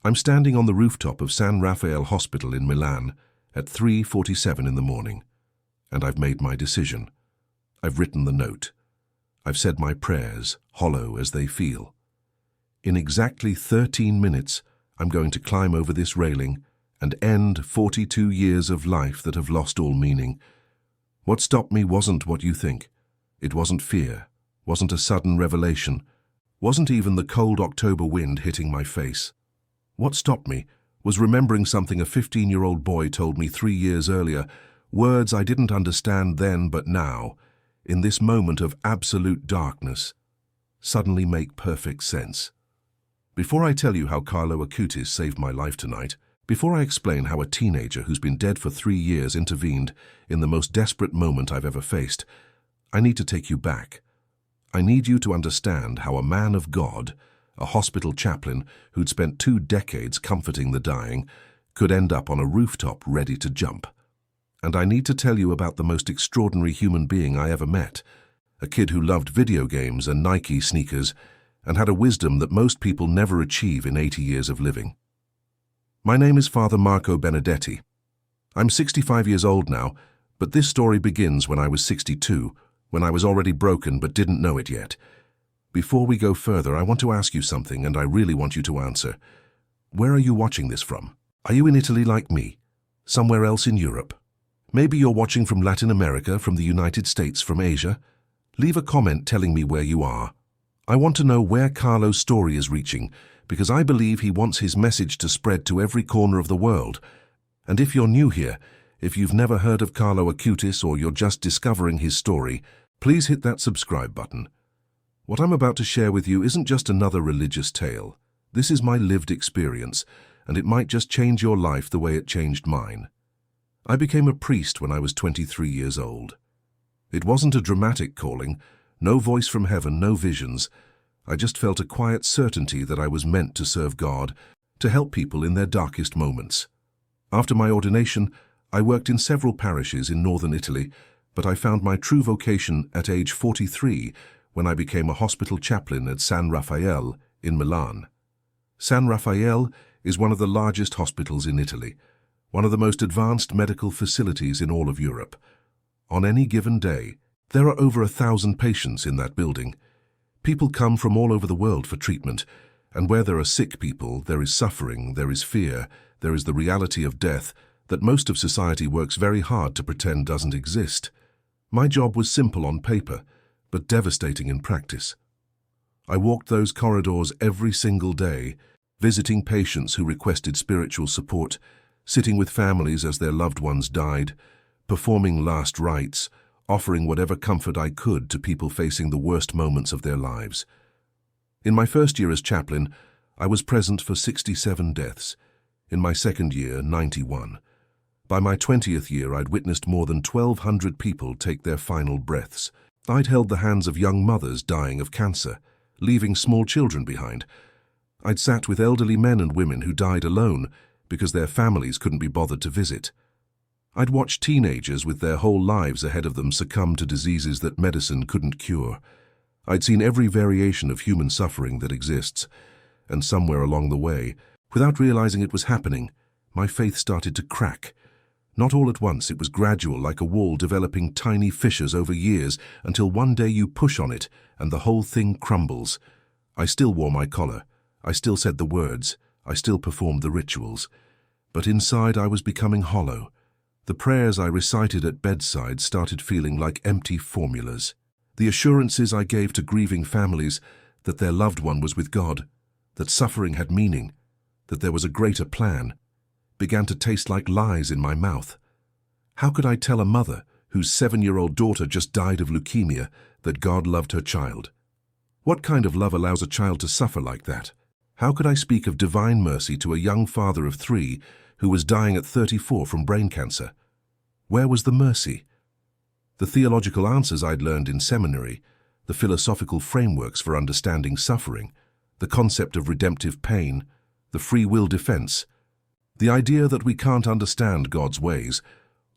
I'm standing on the rooftop of San Raffaele Hospital in Milan at 3:47 in the morning, and I've made my decision. I've written the note. I've said my prayers, hollow as they feel. In exactly 13 minutes, I'm going to climb over this railing and end 42 years of life that have lost all meaning. What stopped me wasn't what you think. It wasn't fear, wasn't a sudden revelation, wasn't even the cold October wind hitting my face. What stopped me was remembering something a 15-year-old boy told me 3 years earlier, words I didn't understand then but now, in this moment of absolute darkness, suddenly make perfect sense. Before I tell you how Carlo Acutis saved my life tonight, before I explain how a teenager who's been dead for 3 years intervened in the most desperate moment I've ever faced, I need to take you back. I need you to understand how a man of God, a hospital chaplain who'd spent 2 decades comforting the dying, could end up on a rooftop ready to jump. And I need to tell you about the most extraordinary human being I ever met, a kid who loved video games and Nike sneakers and had a wisdom that most people never achieve in 80 years of living. My name is Father Marco Benedetti. I'm 65 years old now, but this story begins when I was 62, when I was already broken but didn't know it yet. Before we go further, I want to ask you something, and I really want you to answer. Where are you watching this from? Are you in Italy like me? Somewhere else in Europe? Maybe you're watching from Latin America, from the United States, from Asia? Leave a comment telling me where you are. I want to know where Carlo's story is reaching, because I believe he wants his message to spread to every corner of the world. And if you're new here, if you've never heard of Carlo Acutis or you're just discovering his story, please hit that subscribe button. What I'm about to share with you isn't just another religious tale. This is my lived experience, and it might just change your life the way it changed mine. I became a priest when I was 23 years old. It wasn't a dramatic calling, no voice from heaven, no visions. I just felt a quiet certainty that I was meant to serve God, to help people in their darkest moments. After my ordination, I worked in several parishes in northern Italy, but I found my true vocation at age 43 when I became a hospital chaplain at San Raffaele in Milan. San Raffaele is one of the largest hospitals in Italy, one of the most advanced medical facilities in all of Europe. On any given day, there are over 1,000 patients in that building. People come from all over the world for treatment, and where there are sick people, there is suffering, there is fear, there is the reality of death that most of society works very hard to pretend doesn't exist. My job was simple on paper, but devastating in practice. I walked those corridors every single day, visiting patients who requested spiritual support, sitting with families as their loved ones died, performing last rites, offering whatever comfort I could to people facing the worst moments of their lives. In my first year as chaplain, I was present for 67 deaths. In my second year, 91. By my 20th year, I'd witnessed more than 1,200 people take their final breaths. I'd held the hands of young mothers dying of cancer, leaving small children behind. I'd sat with elderly men and women who died alone because their families couldn't be bothered to visit. I'd watched teenagers with their whole lives ahead of them succumb to diseases that medicine couldn't cure. I'd seen every variation of human suffering that exists, and somewhere along the way, without realizing it was happening, my faith started to crack. Not all at once, it was gradual, like a wall developing tiny fissures over years, until one day you push on it and the whole thing crumbles. I still wore my collar. I still said the words. I still performed the rituals. But inside I was becoming hollow. The prayers I recited at bedside started feeling like empty formulas. The assurances I gave to grieving families that their loved one was with God, that suffering had meaning, that there was a greater plan, began to taste like lies in my mouth. How could I tell a mother whose 7-year-old daughter just died of leukemia that God loved her child? What kind of love allows a child to suffer like that? How could I speak of divine mercy to a young father of 3 who was dying at 34 from brain cancer? Where was the mercy? The theological answers I'd learned in seminary, the philosophical frameworks for understanding suffering, the concept of redemptive pain, the free will defense, the idea that we can't understand God's ways,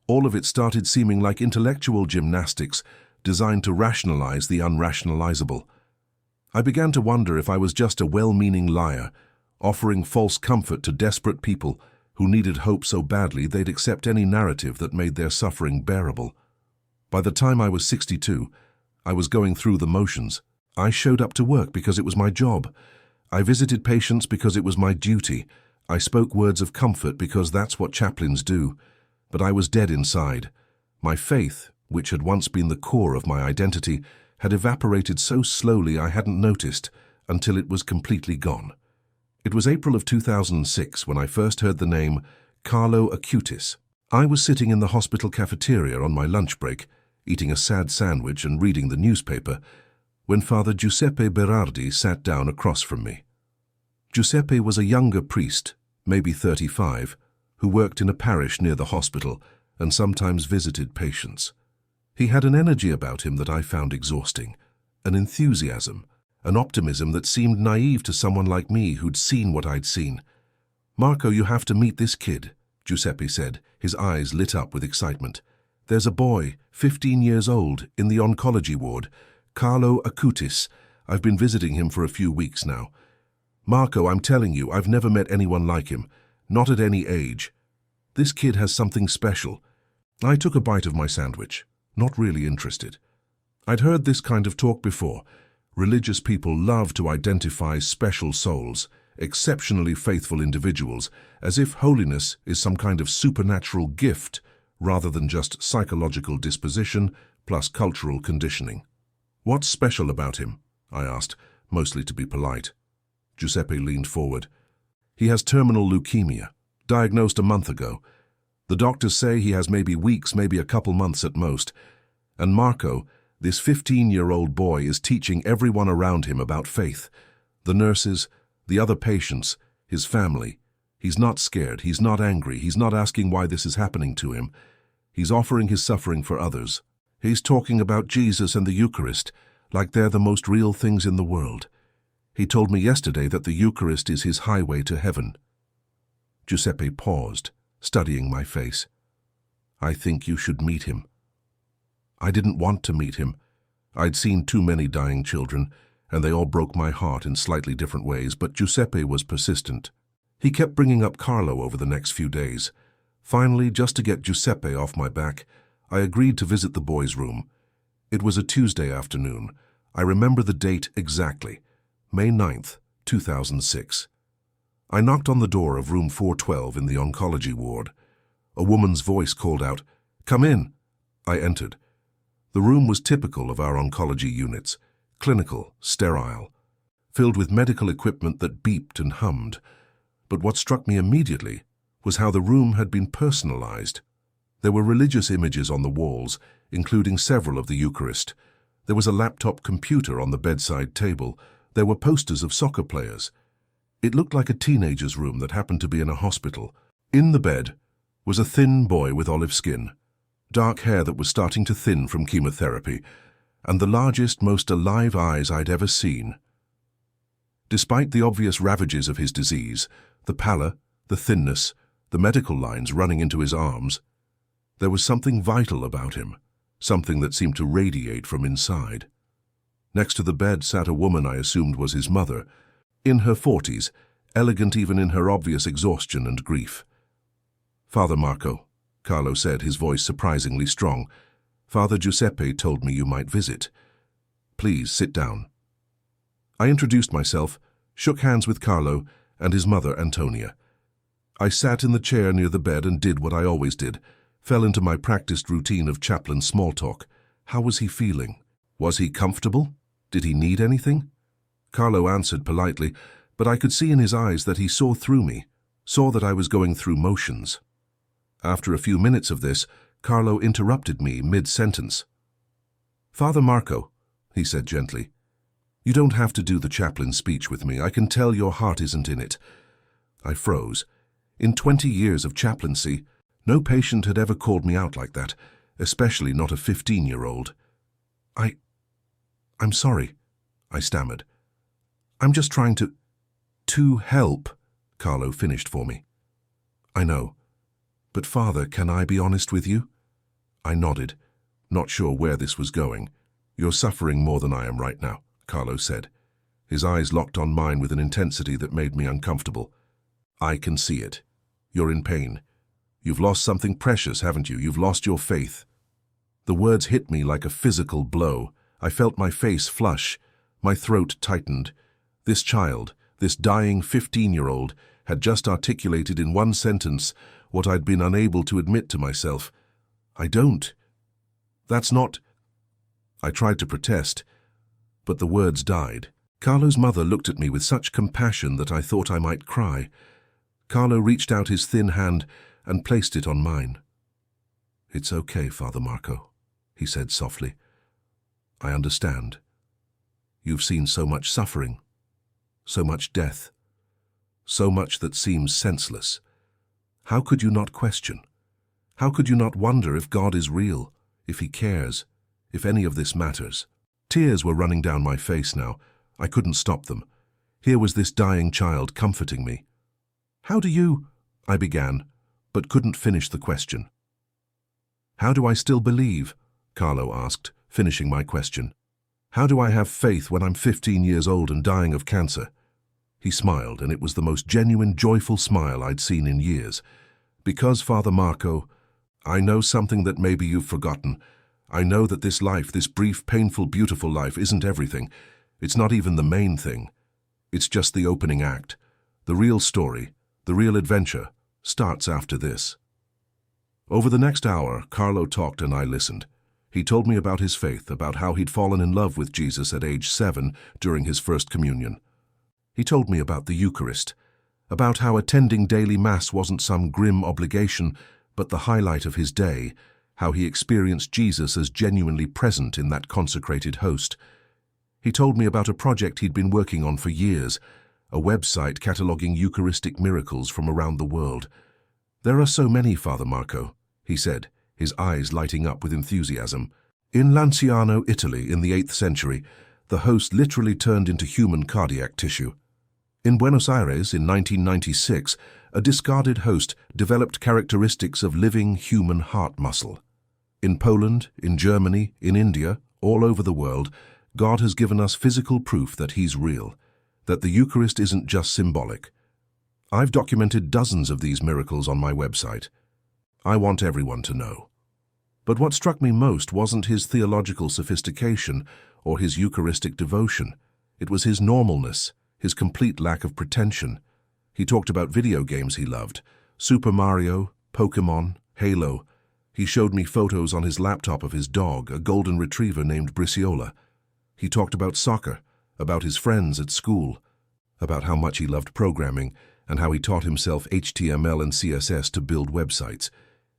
all of it started seeming like intellectual gymnastics designed to rationalize the unrationalizable. I began to wonder if I was just a well-meaning liar, offering false comfort to desperate people who needed hope so badly they'd accept any narrative that made their suffering bearable. By the time I was 62, I was going through the motions. I showed up to work because it was my job. I visited patients because it was my duty. I spoke words of comfort because that's what chaplains do. But I was dead inside. My faith, which had once been the core of my identity, had evaporated so slowly I hadn't noticed until it was completely gone. It was April of 2006 when I first heard the name Carlo Acutis. I was sitting in the hospital cafeteria on my lunch break, eating a sad sandwich and reading the newspaper, when Father Giuseppe Berardi sat down across from me. Giuseppe was a younger priest, maybe 35, who worked in a parish near the hospital and sometimes visited patients. He had an energy about him that I found exhausting, an enthusiasm, an optimism that seemed naive to someone like me who'd seen what I'd seen. "Marco, you have to meet this kid," Giuseppe said, his eyes lit up with excitement. "There's a boy, 15 years old, in the oncology ward, Carlo Acutis. I've been visiting him for a few weeks now. Marco, I'm telling you, I've never met anyone like him, not at any age. This kid has something special." I took a bite of my sandwich, not really interested. I'd heard this kind of talk before. Religious people love to identify special souls, exceptionally faithful individuals, as if holiness is some kind of supernatural gift rather than just psychological disposition plus cultural conditioning. "What's special about him?" I asked, mostly to be polite. Giuseppe leaned forward. "He has terminal leukemia, diagnosed a month ago. The doctors say he has maybe weeks, maybe a couple months at most. And Marco, this 15-year-old boy, is teaching everyone around him about faith. The nurses, the other patients, his family. He's not scared, he's not angry, he's not asking why this is happening to him. He's offering his suffering for others. He's talking about Jesus and the Eucharist like they're the most real things in the world. He told me yesterday that the Eucharist is his highway to heaven." Giuseppe paused, studying my face. "I think you should meet him." I didn't want to meet him. I'd seen too many dying children, and they all broke my heart in slightly different ways, but Giuseppe was persistent. He kept bringing up Carlo over the next few days. Finally, just to get Giuseppe off my back, I agreed to visit the boy's room. It was a Tuesday afternoon. I remember the date exactly, May 9th, 2006. I knocked on the door of room 412 in the oncology ward. A woman's voice called out, "Come in." I entered. The room was typical of our oncology units, clinical, sterile, filled with medical equipment that beeped and hummed. But what struck me immediately was how the room had been personalized. There were religious images on the walls, including several of the Eucharist. There was a laptop computer on the bedside table. There were posters of soccer players. It looked like a teenager's room that happened to be in a hospital. In the bed was a thin boy with olive skin, dark hair that was starting to thin from chemotherapy, and the largest, most alive eyes I'd ever seen. Despite the obvious ravages of his disease, the pallor, the thinness, the medical lines running into his arms, there was something vital about him, something that seemed to radiate from inside. Next to the bed sat a woman I assumed was his mother, in her 40s, elegant even in her obvious exhaustion and grief. "Father Marco," Carlo said, his voice surprisingly strong, "Father Giuseppe told me you might visit. Please sit down." I introduced myself, shook hands with Carlo and his mother Antonia. I sat in the chair near the bed and did what I always did, fell into my practiced routine of chaplain small talk. How was he feeling? Was he comfortable? Did he need anything? Carlo answered politely, but I could see in his eyes that he saw through me, saw that I was going through motions. After a few minutes of this, Carlo interrupted me mid-sentence. "Father Marco," he said gently, "you don't have to do the chaplain's speech with me. I can tell your heart isn't in it." I froze. In 20 years of chaplaincy, no patient had ever called me out like that, especially not a 15-year-old. I'm sorry," I stammered. "I'm just trying to help," Carlo finished for me. "I know. But Father, can I be honest with you?" I nodded, not sure where this was going. "You're suffering more than I am right now," Carlo said. His eyes locked on mine with an intensity that made me uncomfortable. "I can see it. You're in pain. You've lost something precious, haven't you? You've lost your faith." The words hit me like a physical blow. I felt my face flush, my throat tightened. This child, this dying 15-year-old, had just articulated in one sentence what I'd been unable to admit to myself. "I don't. That's not—" I tried to protest, but the words died. Carlo's mother looked at me with such compassion that I thought I might cry. Carlo reached out his thin hand and placed it on mine. "It's okay, Father Marco," he said softly. "I understand. You've seen so much suffering, so much death, so much that seems senseless. How could you not question? How could you not wonder if God is real, if He cares, if any of this matters?" Tears were running down my face now. I couldn't stop them. Here was this dying child comforting me. "How do you—" I began, but couldn't finish the question. "How do I still believe?" Carlo asked, finishing my question. "How do I have faith when I'm 15 years old and dying of cancer?" He smiled, and it was the most genuine, joyful smile I'd seen in years. "Because, Father Marco, I know something that maybe you've forgotten. I know that this life, this brief, painful, beautiful life, isn't everything. It's not even the main thing. It's just the opening act. The real story, the real adventure, starts after this." Over the next hour, Carlo talked and I listened. He told me about his faith, about how he'd fallen in love with Jesus at age 7 during his first communion. He told me about the Eucharist, about how attending daily Mass wasn't some grim obligation, but the highlight of his day, how he experienced Jesus as genuinely present in that consecrated host. He told me about a project he'd been working on for years, a website cataloguing Eucharistic miracles from around the world. "There are so many, Father Marco," he said, his eyes lighting up with enthusiasm. "In Lanciano, Italy, in the 8th century, the host literally turned into human cardiac tissue. In Buenos Aires, in 1996, a discarded host developed characteristics of living human heart muscle. In Poland, in Germany, in India, all over the world, God has given us physical proof that He's real, that the Eucharist isn't just symbolic. I've documented dozens of these miracles on my website. I want everyone to know." But what struck me most wasn't his theological sophistication or his Eucharistic devotion. It was his normalness, his complete lack of pretension. He talked about video games he loved: Super Mario, Pokemon, Halo. He showed me photos on his laptop of his dog, a golden retriever named Briciola. He talked about soccer, about his friends at school, about how much he loved programming, and how he taught himself HTML and CSS to build websites.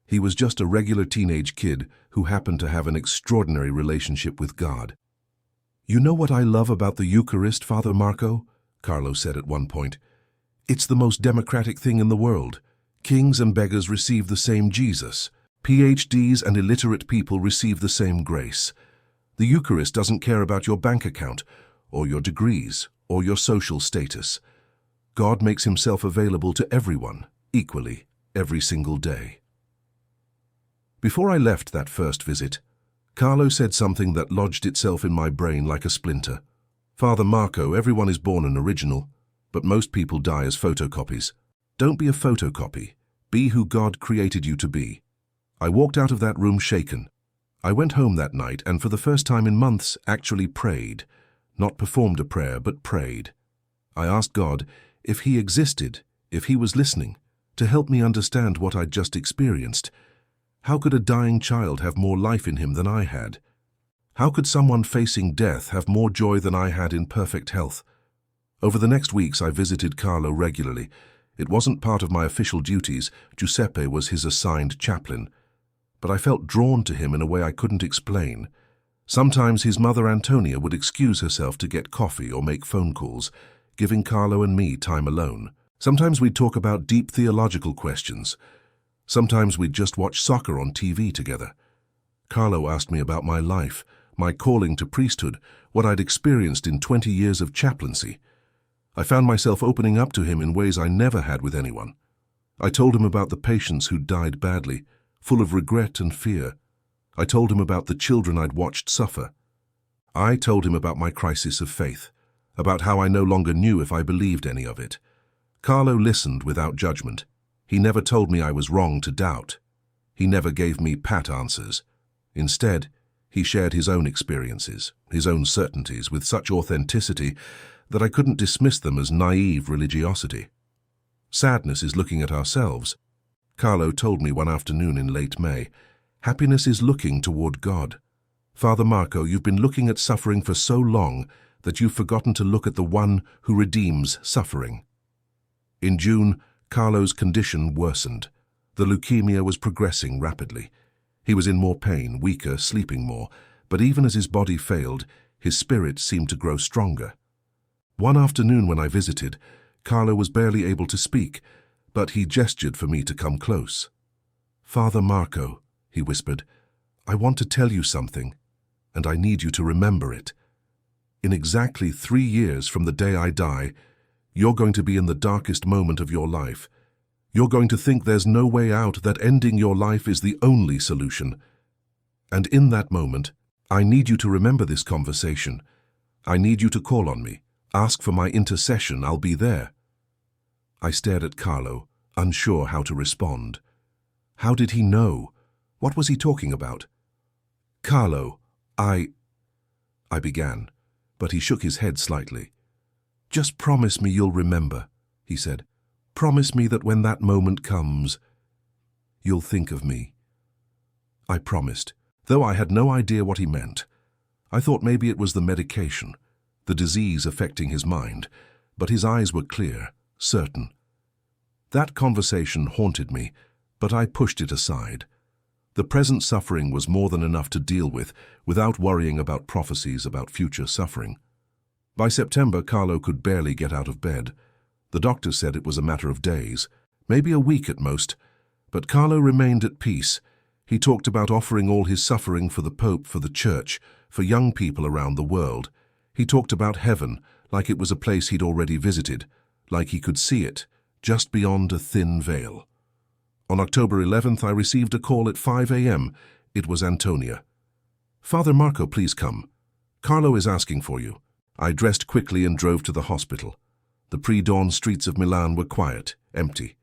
He was just a regular teenage kid who happened to have an extraordinary relationship with God. "You know what I love about the Eucharist, Father Marco?" Carlo said at one point. "It's the most democratic thing in the world. Kings and beggars receive the same Jesus. PhDs and illiterate people receive the same grace. The Eucharist doesn't care about your bank account, or your degrees, or your social status. God makes Himself available to everyone, equally, every single day." Before I left that first visit, Carlo said something that lodged itself in my brain like a splinter. "Father Marco, everyone is born an original, but most people die as photocopies. Don't be a photocopy. Be who God created you to be." I walked out of that room shaken. I went home that night and for the first time in months actually prayed. Not performed a prayer, but prayed. I asked God if He existed, if He was listening, to help me understand what I'd just experienced. How could a dying child have more life in him than I had? How could someone facing death have more joy than I had in perfect health? Over the next weeks, I visited Carlo regularly. It wasn't part of my official duties. Giuseppe was his assigned chaplain. But I felt drawn to him in a way I couldn't explain. Sometimes his mother Antonia would excuse herself to get coffee or make phone calls, giving Carlo and me time alone. Sometimes we'd talk about deep theological questions. Sometimes we'd just watch soccer on TV together. Carlo asked me about my life, my calling to priesthood, what I'd experienced in 20 years of chaplaincy. I found myself opening up to him in ways I never had with anyone. I told him about the patients who died badly, full of regret and fear. I told him about the children I'd watched suffer. I told him about my crisis of faith, about how I no longer knew if I believed any of it. Carlo listened without judgment. He never told me I was wrong to doubt. He never gave me pat answers. Instead, he shared his own experiences, his own certainties, with such authenticity that I couldn't dismiss them as naive religiosity. Sadness is looking at ourselves. Carlo told me one afternoon in late May. Happiness is looking toward God. Father Marco, you've been looking at suffering for so long that you've forgotten to look at the one who redeems suffering. In June, Carlo's condition worsened. The leukemia was progressing rapidly. He was in more pain, weaker, sleeping more, but even as his body failed, his spirit seemed to grow stronger. One afternoon when I visited, Carlo was barely able to speak, but he gestured for me to come close. "Father Marco," he whispered, "I want to tell you something, and I need you to remember it. In exactly 3 years from the day I die, you're going to be in the darkest moment of your life. You're going to think there's no way out, that ending your life is the only solution. And in that moment, I need you to remember this conversation. I need you to call on me. Ask for my intercession. I'll be there." I stared at Carlo, unsure how to respond. How did he know? What was he talking about? "Carlo, I began, but he shook his head slightly. "Just promise me you'll remember," he said. "Promise me that when that moment comes, you'll think of me." I promised, though I had no idea what he meant. I thought maybe it was the medication, the disease affecting his mind, but his eyes were clear, certain. That conversation haunted me, but I pushed it aside. The present suffering was more than enough to deal with, without worrying about prophecies about future suffering. By September, Carlo could barely get out of bed. The doctor said it was a matter of days, maybe a week at most, but Carlo remained at peace. He talked about offering all his suffering for the Pope, for the Church, for young people around the world. He talked about heaven, like it was a place he'd already visited, like he could see it, just beyond a thin veil. On October 11th, I received a call at 5 a.m. It was Antonia. "Father Marco, please come. Carlo is asking for you." I dressed quickly and drove to the hospital. The pre-dawn streets of Milan were quiet, empty.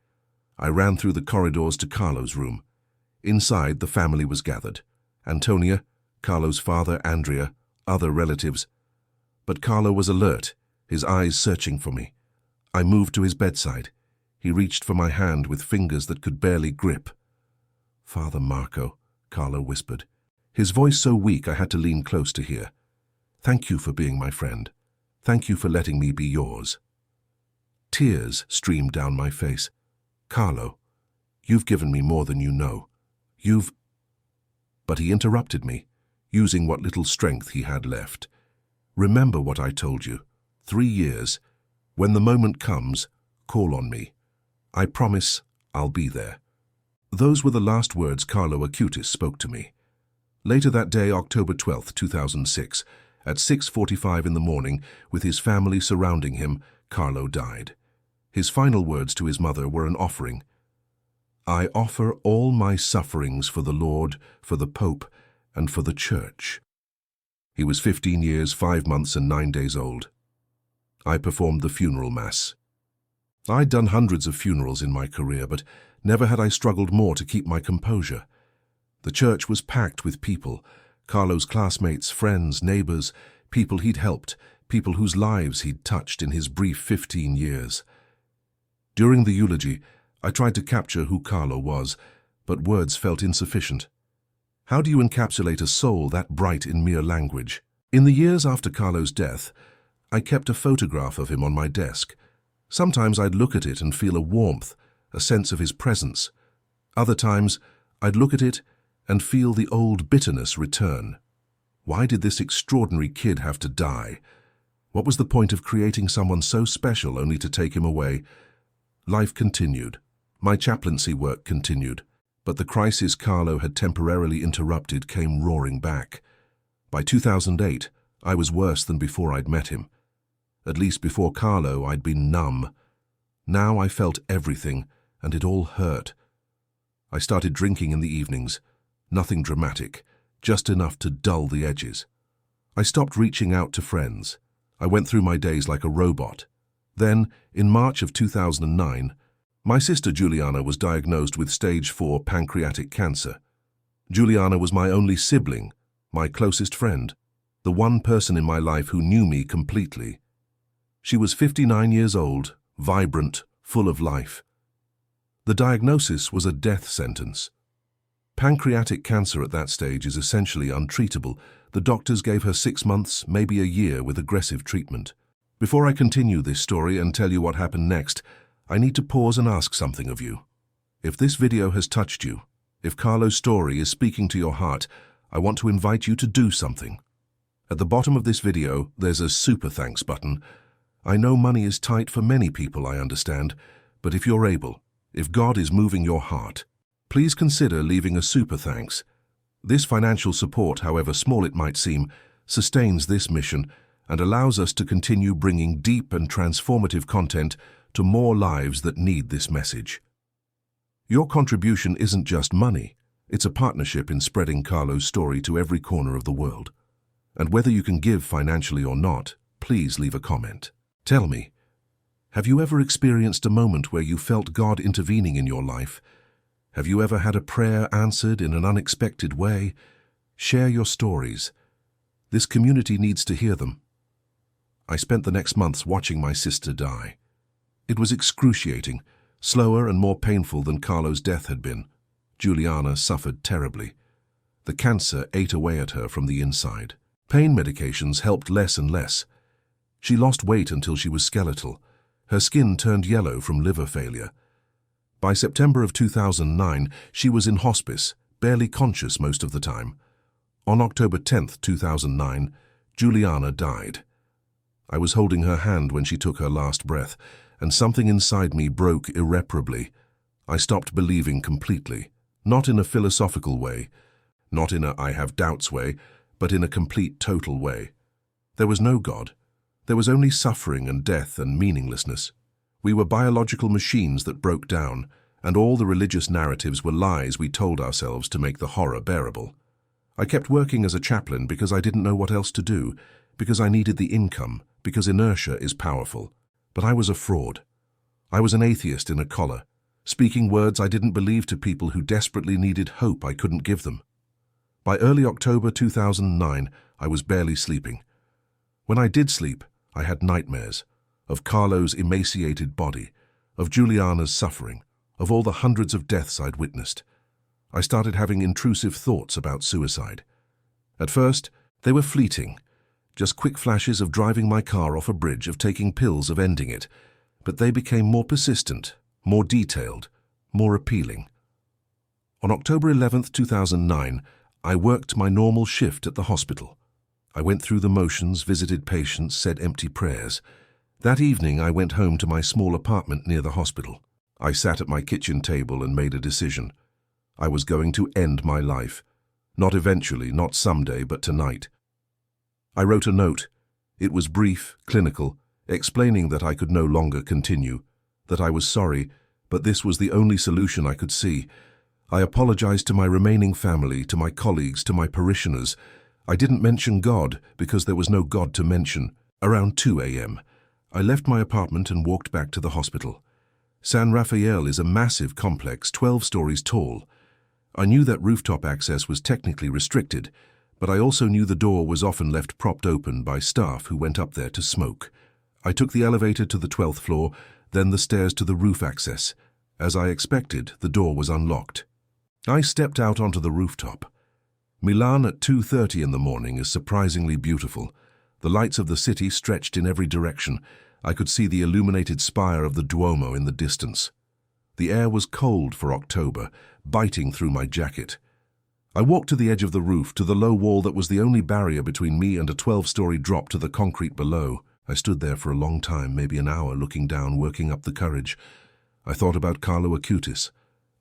I ran through the corridors to Carlo's room. Inside, the family was gathered. Antonia, Carlo's father, Andrea, other relatives. But Carlo was alert, his eyes searching for me. I moved to his bedside. He reached for my hand with fingers that could barely grip. "Father Marco," Carlo whispered, his voice so weak I had to lean close to hear. "Thank you for being my friend. Thank you for letting me be yours." Tears streamed down my face. "Carlo, you've given me more than you know. But he interrupted me, using what little strength he had left. "Remember what I told you. 3 years. When the moment comes, call on me. I promise I'll be there." Those were the last words Carlo Acutis spoke to me. Later that day, October 12, 2006, at 6:45 in the morning, with his family surrounding him, Carlo died. His final words to his mother were an offering. "I offer all my sufferings for the Lord, for the Pope, and for the Church." He was 15 years, 5 months, and 9 days old. I performed the funeral mass. I'd done hundreds of funerals in my career, but never had I struggled more to keep my composure. The church was packed with people, Carlo's classmates, friends, neighbors, people he'd helped, people whose lives he'd touched in his brief 15 years. During the eulogy, I tried to capture who Carlo was, but words felt insufficient. How do you encapsulate a soul that bright in mere language? In the years after Carlo's death, I kept a photograph of him on my desk. Sometimes I'd look at it and feel a warmth, a sense of his presence. Other times, I'd look at it and feel the old bitterness return. Why did this extraordinary kid have to die? What was the point of creating someone so special only to take him away? Life continued. My chaplaincy work continued, but the crisis Carlo had temporarily interrupted came roaring back. By 2008, I was worse than before I'd met him. At least before Carlo, I'd been numb. Now I felt everything, and it all hurt. I started drinking in the evenings. Nothing dramatic, just enough to dull the edges. I stopped reaching out to friends. I went through my days like a robot. Then, in March of 2009, my sister Juliana was diagnosed with stage 4 pancreatic cancer. Juliana was my only sibling, my closest friend, the one person in my life who knew me completely. She was 59 years old, vibrant, full of life. The diagnosis was a death sentence. Pancreatic cancer at that stage is essentially untreatable. The doctors gave her 6 months, maybe a year, with aggressive treatment. Before I continue this story and tell you what happened next, I need to pause and ask something of you. If this video has touched you, if Carlo's story is speaking to your heart, I want to invite you to do something. At the bottom of this video, there's a super thanks button. I know money is tight for many people, I understand, but if you're able, if God is moving your heart, please consider leaving a super thanks. This financial support, however small it might seem, sustains this mission and allows us to continue bringing deep and transformative content to more lives that need this message. Your contribution isn't just money, it's a partnership in spreading Carlo's story to every corner of the world. And whether you can give financially or not, please leave a comment. Tell me, have you ever experienced a moment where you felt God intervening in your life? Have you ever had a prayer answered in an unexpected way? Share your stories. This community needs to hear them. I spent the next months watching my sister die. It was excruciating, slower and more painful than Carlo's death had been. Juliana suffered terribly. The cancer ate away at her from the inside. Pain medications helped less and less. She lost weight until she was skeletal. Her skin turned yellow from liver failure. By September of 2009, she was in hospice, barely conscious most of the time. On October 10th, 2009, Juliana died. I was holding her hand when she took her last breath, and something inside me broke irreparably. I stopped believing completely, not in a philosophical way, not in a I have doubts way, but in a complete, total way. There was no God. There was only suffering and death and meaninglessness. We were biological machines that broke down, and all the religious narratives were lies we told ourselves to make the horror bearable. I kept working as a chaplain because I didn't know what else to do, because I needed the income, because inertia is powerful. But I was a fraud. I was an atheist in a collar, speaking words I didn't believe to people who desperately needed hope I couldn't give them. By early October 2009, I was barely sleeping. When I did sleep, I had nightmares of Carlo's emaciated body, of Juliana's suffering, of all the hundreds of deaths I'd witnessed. I started having intrusive thoughts about suicide. At first, they were fleeting, just quick flashes of driving my car off a bridge, of taking pills, of ending it. But they became more persistent, more detailed, more appealing. On October 11th, 2009, I worked my normal shift at the hospital. I went through the motions, visited patients, said empty prayers. That evening, I went home to my small apartment near the hospital. I sat at my kitchen table and made a decision. I was going to end my life. Not eventually, not someday, but tonight. I wrote a note. It was brief, clinical, explaining that I could no longer continue, that I was sorry, but this was the only solution I could see. I apologized to my remaining family, to my colleagues, to my parishioners. I didn't mention God because there was no God to mention. Around 2 a.m., I left my apartment and walked back to the hospital. San Rafael is a massive complex, 12 stories tall. I knew that rooftop access was technically restricted, but I also knew the door was often left propped open by staff who went up there to smoke. I took the elevator to the 12th floor, then the stairs to the roof access. As I expected, the door was unlocked. I stepped out onto the rooftop. Milan at 2:30 in the morning is surprisingly beautiful. The lights of the city stretched in every direction. I could see the illuminated spire of the Duomo in the distance. The air was cold for October, biting through my jacket. I walked to the edge of the roof, to the low wall that was the only barrier between me and a 12-story drop to the concrete below. I stood there for a long time, maybe an hour, looking down, working up the courage. I thought about Carlo Acutis.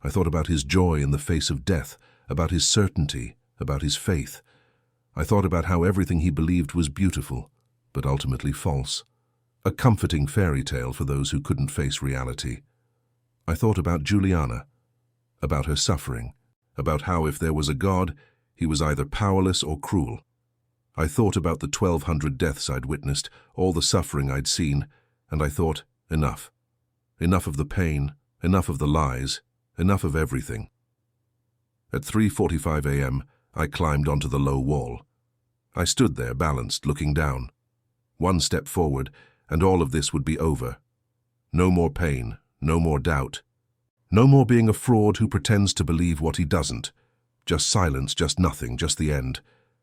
I thought about his joy in the face of death, about his certainty, about his faith. I thought about how everything he believed was beautiful, but ultimately false. A comforting fairy tale for those who couldn't face reality. I thought about Juliana, about her suffering, about how if there was a God, he was either powerless or cruel. I thought about the 1,200 deaths I'd witnessed, all the suffering I'd seen, and I thought, enough. Enough of the pain, enough of the lies, enough of everything. At 3:45 a.m., I climbed onto the low wall. I stood there, balanced, looking down. One step forward, and all of this would be over. No more pain, no more doubt. No more being a fraud who pretends to believe what he doesn't. Just silence, just nothing, just the end.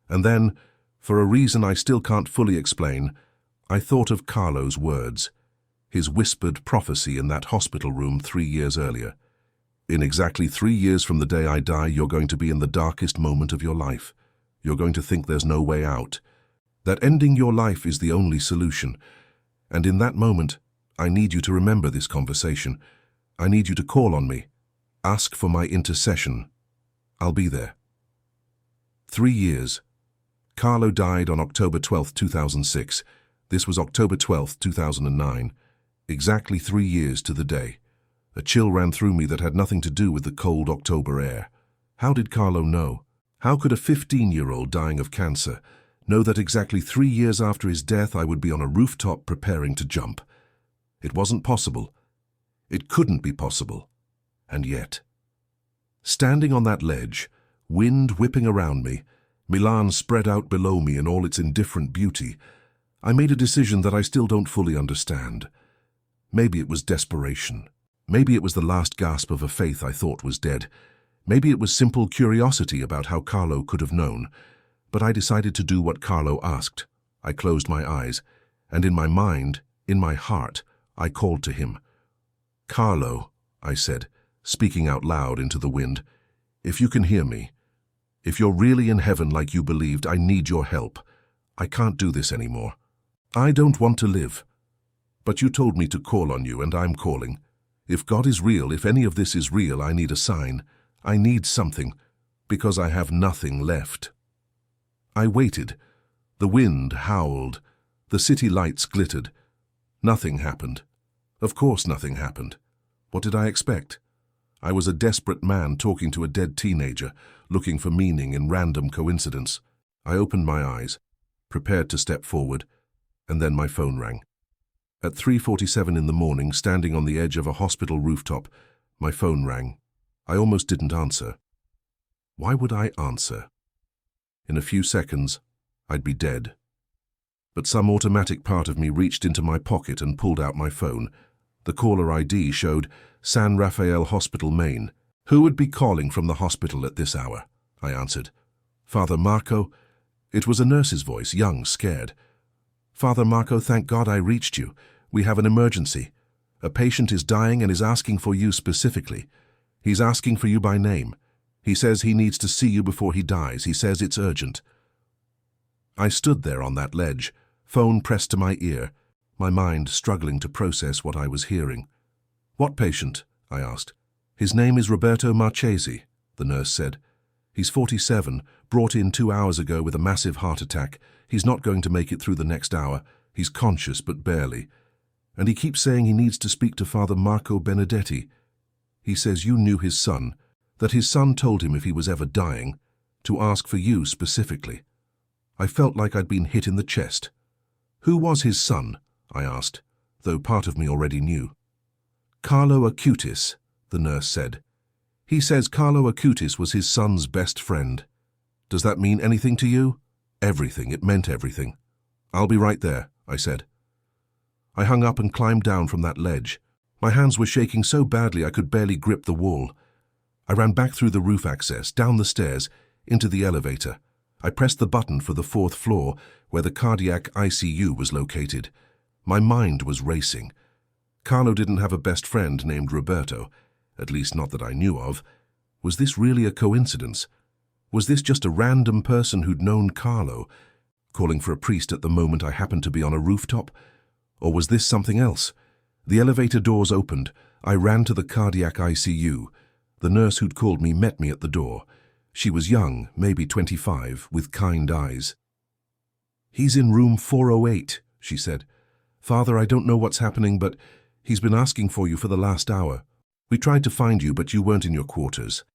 And then, for a reason I still can't fully explain, I thought of Carlo's words, his whispered prophecy in that hospital room 3 years earlier. In exactly 3 years from the day I die, you're going to be in the darkest moment of your life. You're going to think there's no way out. That ending your life is the only solution. And in that moment, I need you to remember this conversation. I need you to call on me. Ask for my intercession. I'll be there. 3 years. Carlo died on October 12, 2006. This was October 12, 2009. Exactly 3 years to the day. A chill ran through me that had nothing to do with the cold October air. How did Carlo know? How could a 15-year-old dying of cancer know that exactly 3 years after his death I would be on a rooftop preparing to jump? It wasn't possible. It couldn't be possible. And yet, standing on that ledge, wind whipping around me, Milan spread out below me in all its indifferent beauty, I made a decision that I still don't fully understand. Maybe it was desperation. Maybe it was the last gasp of a faith I thought was dead. Maybe it was simple curiosity about how Carlo could have known. But I decided to do what Carlo asked. I closed my eyes, and in my mind, in my heart, I called to him. "Carlo," I said, speaking out loud into the wind, "if you can hear me, if you're really in heaven like you believed, I need your help. I can't do this anymore. I don't want to live. But you told me to call on you, and I'm calling. If God is real, if any of this is real, I need a sign. I need something, because I have nothing left." I waited. The wind howled. The city lights glittered. Nothing happened. Of course nothing happened. What did I expect? I was a desperate man talking to a dead teenager, looking for meaning in random coincidence. I opened my eyes, prepared to step forward, and then my phone rang. At 3:47 in the morning, standing on the edge of a hospital rooftop, my phone rang. I almost didn't answer. Why would I answer? In a few seconds, I'd be dead. But some automatic part of me reached into my pocket and pulled out my phone. The caller ID showed San Rafael Hospital, Maine. "Who would be calling from the hospital at this hour?" I answered. "Father Marco?" It was a nurse's voice, young, scared. "Father Marco, thank God I reached you. We have an emergency. A patient is dying and is asking for you specifically. He's asking for you by name. He says he needs to see you before he dies. He says it's urgent." I stood there on that ledge, phone pressed to my ear, my mind struggling to process what I was hearing. "What patient?" I asked. "His name is Roberto Marchesi," the nurse said. "He's 47, brought in 2 hours ago with a massive heart attack. He's not going to make it through the next hour. He's conscious, but barely. And he keeps saying he needs to speak to Father Marco Benedetti. He says you knew his son, that his son told him if he was ever dying, to ask for you specifically." I felt like I'd been hit in the chest. "Who was his son?" I asked, though part of me already knew. "Carlo Acutis," the nurse said. "He says Carlo Acutis was his son's best friend. Does that mean anything to you?" Everything. It meant everything. "I'll be right there," I said. I hung up and climbed down from that ledge. My hands were shaking so badly I could barely grip the wall. I ran back through the roof access, down the stairs, into the elevator. I pressed the button for the 4th floor, where the cardiac ICU was located. My mind was racing. Carlo didn't have a best friend named Roberto, at least not that I knew of. Was this really a coincidence? Was this just a random person who'd known Carlo, calling for a priest at the moment I happened to be on a rooftop? Or was this something else? The elevator doors opened. I ran to the cardiac ICU. The nurse who'd called me met me at the door. She was young, maybe 25, with kind eyes. "He's in room 408, she said. "Father, I don't know what's happening, but he's been asking for you for the last hour. We tried to find you, but you weren't in your quarters."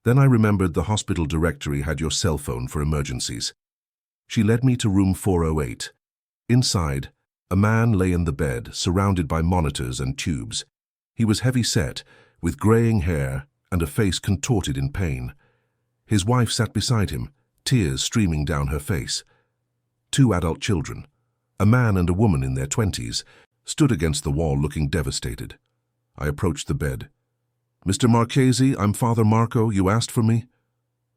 Then I remembered the hospital directory had your cell phone for emergencies. She led me to room 408. Inside, a man lay in the bed, surrounded by monitors and tubes. He was heavy-set, with graying hair and a face contorted in pain. His wife sat beside him, tears streaming down her face. 2 adult children, a man and a woman in their 20s, stood against the wall looking devastated. I approached the bed. "Mr. Marchesi, I'm Father Marco. You asked for me?"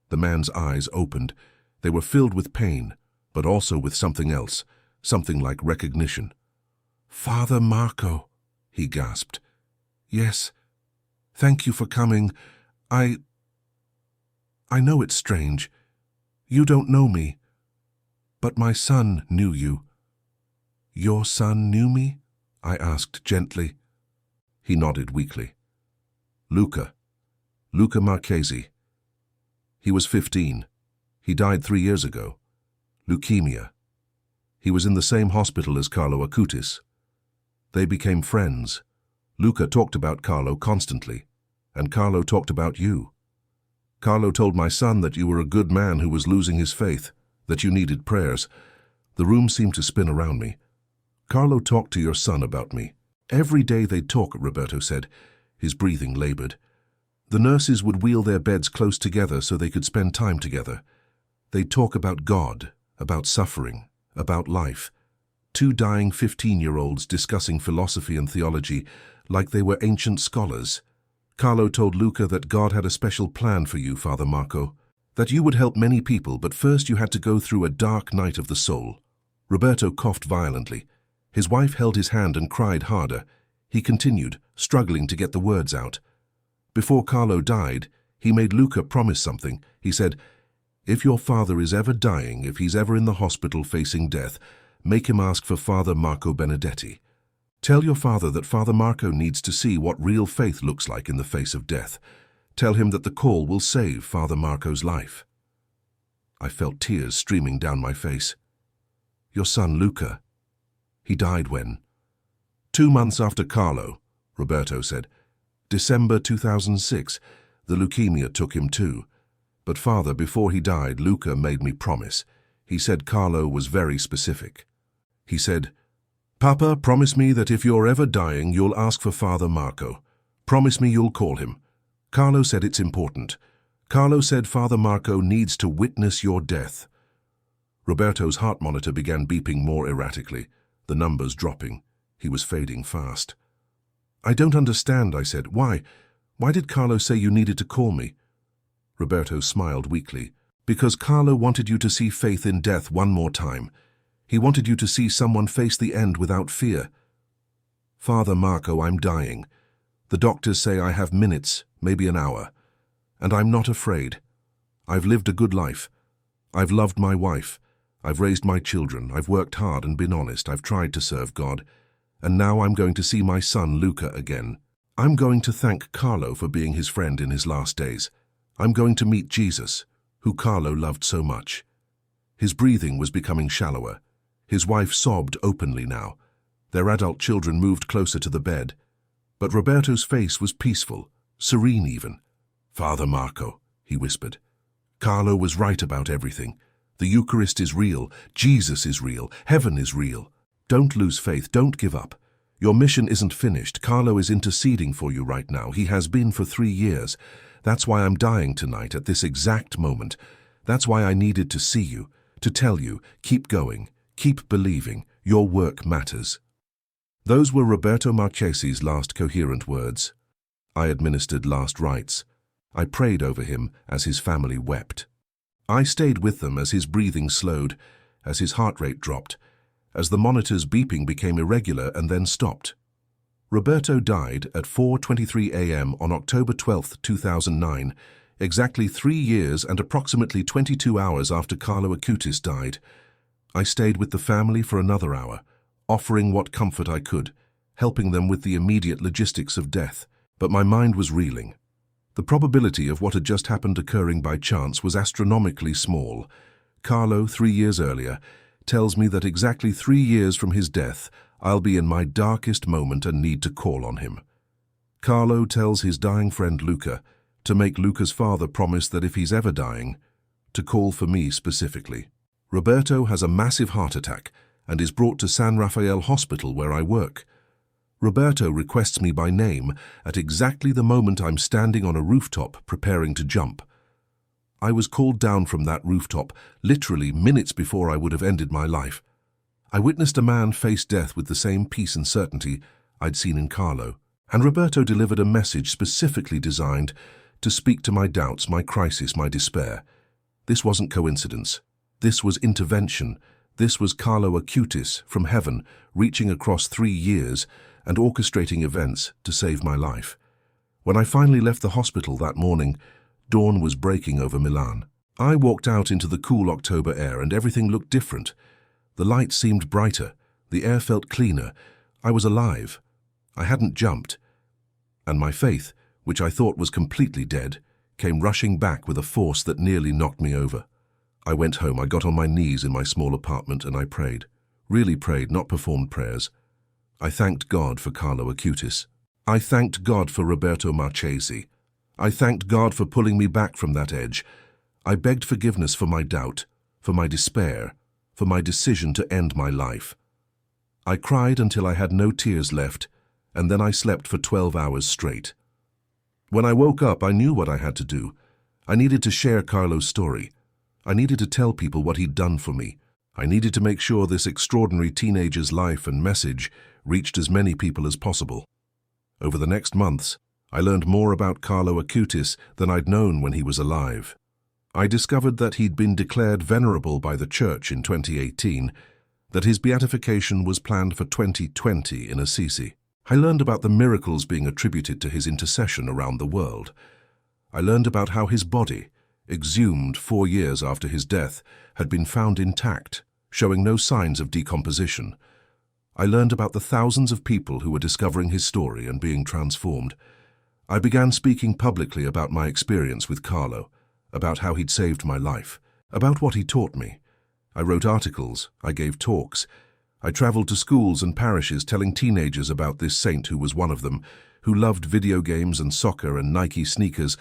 The man's eyes opened. They were filled with pain, but also with something else, something like recognition. "Father Marco," he gasped. "Yes, thank you for coming. I know it's strange. You don't know me, but my son knew you." "Your son knew me?" I asked gently. He nodded weakly. Luca Marchesi. He was 15. He died 3 years ago. Leukemia. He was in the same hospital as Carlo Acutis. They became friends. Luca talked about Carlo constantly, and Carlo talked about you. Carlo told my son that you were a good man who was losing his faith, that you needed prayers. The room seemed to spin around me. Carlo talked to your son about me. Every day they'd talk, Roberto said. His breathing labored. The nurses would wheel their beds close together so they could spend time together. They'd talk about God, about suffering, about life. 2 dying 15-year-olds discussing philosophy and theology like they were ancient scholars. Carlo told Luca that God had a special plan for you, Father Marco, that you would help many people, but first you had to go through a dark night of the soul. Roberto coughed violently. His wife held his hand and cried harder. He continued, struggling to get the words out. Before Carlo died, he made Luca promise something. He said, "If your father is ever dying, if he's ever in the hospital facing death, make him ask for Father Marco Benedetti. Tell your father that Father Marco needs to see what real faith looks like in the face of death. Tell him that the call will save Father Marco's life." I felt tears streaming down my face. "Your son, Luca, he died when?" 2 months after Carlo, Roberto said. December 2006, the leukemia took him too. But Father, before he died, Luca made me promise. He said Carlo was very specific. He said, "Papa, promise me that if you're ever dying, you'll ask for Father Marco. Promise me you'll call him. Carlo said it's important. Carlo said Father Marco needs to witness your death." Roberto's heart monitor began beeping more erratically, the numbers dropping. He was fading fast. "I don't understand," I said. Why did Carlo say you needed to call me?" Roberto smiled weakly. "Because Carlo wanted you to see faith in death one more time. He wanted you to see someone face the end without fear." "Father Marco, I'm dying. The doctors say I have minutes, maybe an hour. And I'm not afraid. I've lived a good life. I've loved my wife. I've raised my children. I've worked hard and been honest. I've tried to serve God. And now I'm going to see my son Luca again. I'm going to thank Carlo for being his friend in his last days. I'm going to meet Jesus, who Carlo loved so much." His breathing was becoming shallower. His wife sobbed openly now. Their adult children moved closer to the bed. But Roberto's face was peaceful, serene even. "Father Marco," he whispered. "Carlo was right about everything. The Eucharist is real. Jesus is real. Heaven is real. Don't lose faith. Don't give up. Your mission isn't finished. Carlo is interceding for you right now. He has been for 3 years. That's why I'm dying tonight at this exact moment. That's why I needed to see you, to tell you, keep going, keep believing. Your work matters." Those were Roberto Marchesi's last coherent words. I administered last rites. I prayed over him as his family wept. I stayed with them as his breathing slowed, as his heart rate dropped, as the monitor's beeping became irregular and then stopped. Roberto died at 4:23 a.m. on October 12, 2009, exactly 3 years and approximately 22 hours after Carlo Acutis died. I stayed with the family for another hour, offering what comfort I could, helping them with the immediate logistics of death. But my mind was reeling. The probability of what had just happened occurring by chance was astronomically small. Carlo, 3 years earlier, tells me that exactly 3 years from his death, I'll be in my darkest moment and need to call on him. Carlo tells his dying friend Luca to make Luca's father promise that if he's ever dying, to call for me specifically. Roberto has a massive heart attack and is brought to San Rafael Hospital where I work. Roberto requests me by name at exactly the moment I'm standing on a rooftop preparing to jump. I was called down from that rooftop literally minutes before I would have ended my life. I witnessed a man face death with the same peace and certainty I'd seen in Carlo, and Roberto delivered a message specifically designed to speak to my doubts, my crisis, my despair. This wasn't coincidence. This was intervention. This was Carlo Acutis from heaven reaching across 3 years and orchestrating events to save my life. When I finally left the hospital that morning, dawn was breaking over Milan. I walked out into the cool October air and everything looked different. The light seemed brighter. The air felt cleaner. I was alive. I hadn't jumped. And my faith, which I thought was completely dead, came rushing back with a force that nearly knocked me over. I went home. I got on my knees in my small apartment and I prayed. Really prayed, not performed prayers. I thanked God for Carlo Acutis. I thanked God for Roberto Marchesi. I thanked God for pulling me back from that edge. I begged forgiveness for my doubt, for my despair, for my decision to end my life. I cried until I had no tears left, and then I slept for 12 hours straight. When I woke up, I knew what I had to do. I needed to share Carlo's story. I needed to tell people what he'd done for me. I needed to make sure this extraordinary teenager's life and message reached as many people as possible. Over the next months, I learned more about Carlo Acutis than I'd known when he was alive. I discovered that he'd been declared venerable by the Church in 2018, that his beatification was planned for 2020 in Assisi. I learned about the miracles being attributed to his intercession around the world. I learned about how his body, exhumed 4 years after his death, had been found intact, showing no signs of decomposition. I learned about the thousands of people who were discovering his story and being transformed. I began speaking publicly about my experience with Carlo, about how he'd saved my life, about what he taught me. I wrote articles, I gave talks. I traveled to schools and parishes telling teenagers about this saint who was one of them, who loved video games and soccer and Nike sneakers,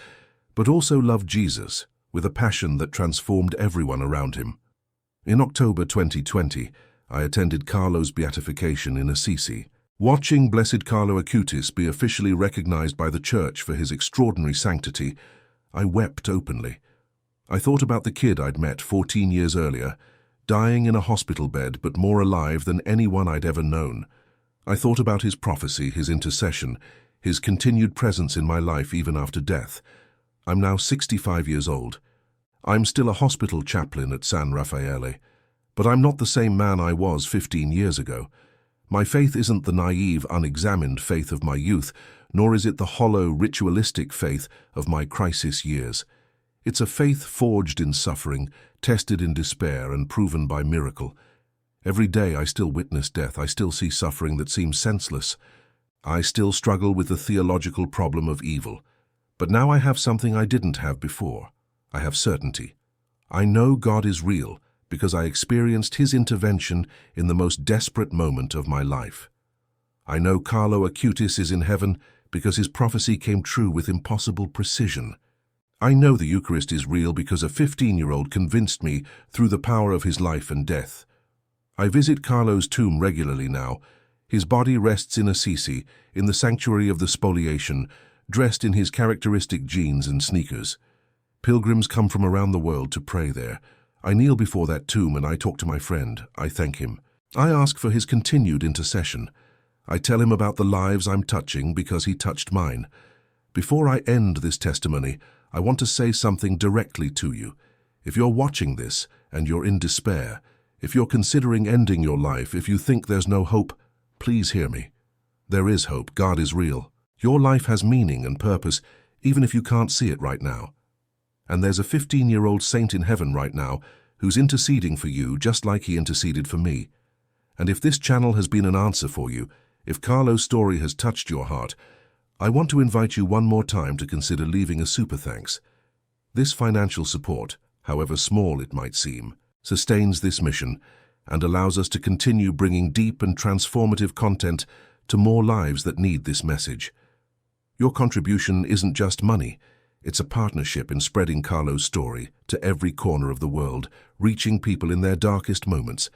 but also loved Jesus with a passion that transformed everyone around him. In October 2020, I attended Carlo's beatification in Assisi. Watching Blessed Carlo Acutis be officially recognized by the Church for his extraordinary sanctity, I wept openly. I thought about the kid I'd met 14 years earlier, dying in a hospital bed but more alive than anyone I'd ever known. I thought about his prophecy, his intercession, his continued presence in my life even after death. I'm now 65 years old. I'm still a hospital chaplain at San Raffaele, but I'm not the same man I was 15 years ago. My faith isn't the naive, unexamined faith of my youth, nor is it the hollow, ritualistic faith of my crisis years. It's a faith forged in suffering, tested in despair, and proven by miracle. Every day I still witness death. I still see suffering that seems senseless. I still struggle with the theological problem of evil. But now I have something I didn't have before. I have certainty. I know God is real because I experienced his intervention in the most desperate moment of my life. I know Carlo Acutis is in heaven because his prophecy came true with impossible precision. I know the Eucharist is real because a 15-year-old convinced me through the power of his life and death. I visit Carlo's tomb regularly now. His body rests in Assisi, in the sanctuary of the spoliation, dressed in his characteristic jeans and sneakers. Pilgrims come from around the world to pray there. I kneel before that tomb and I talk to my friend. I thank him. I ask for his continued intercession. I tell him about the lives I'm touching because he touched mine. Before I end this testimony, I want to say something directly to you. If you're watching this and you're in despair, if you're considering ending your life, if you think there's no hope, please hear me. There is hope. God is real. Your life has meaning and purpose, even if you can't see it right now. And there's a 15-year-old saint in heaven right now who's interceding for you just like he interceded for me. And if this channel has been an answer for you, if Carlo's story has touched your heart, I want to invite you one more time to consider leaving a super thanks. This financial support, however small it might seem, sustains this mission and allows us to continue bringing deep and transformative content to more lives that need this message. Your contribution isn't just money, It's a partnership in spreading Carlo's story to every corner of the world, reaching people in their darkest moments.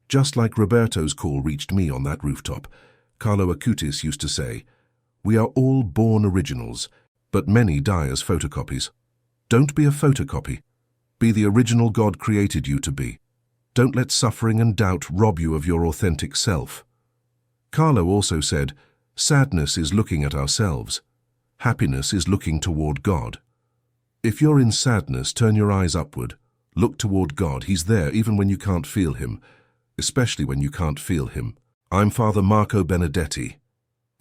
Just like Roberto's call reached me on that rooftop, Carlo Acutis used to say, "We are all born originals, but many die as photocopies. Don't be a photocopy. Be the original God created you to be. Don't let suffering and doubt rob you of your authentic self." Carlo also said, "Sadness is looking at ourselves. Happiness is looking toward God. If you're in sadness, turn your eyes upward. Look toward God. He's there even when you can't feel him, especially when you can't feel him." I'm Father Marco Benedetti.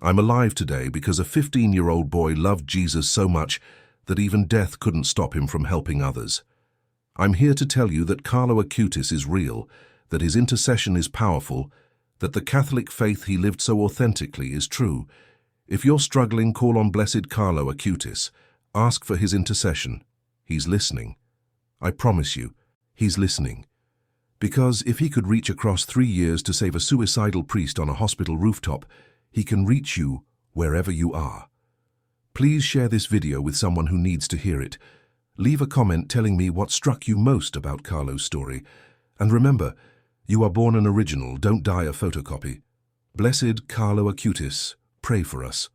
I'm alive today because a 15-year-old boy loved Jesus so much that even death couldn't stop him from helping others. I'm here to tell you that Carlo Acutis is real, that his intercession is powerful, that the Catholic faith he lived so authentically is true. If you're struggling, call on Blessed Carlo Acutis. Ask for his intercession. He's listening. I promise you, he's listening. Because if he could reach across 3 years to save a suicidal priest on a hospital rooftop, he can reach you wherever you are. Please share this video with someone who needs to hear it. Leave a comment telling me what struck you most about Carlo's story. And remember, you are born an original, don't die a photocopy. Blessed Carlo Acutis, pray for us.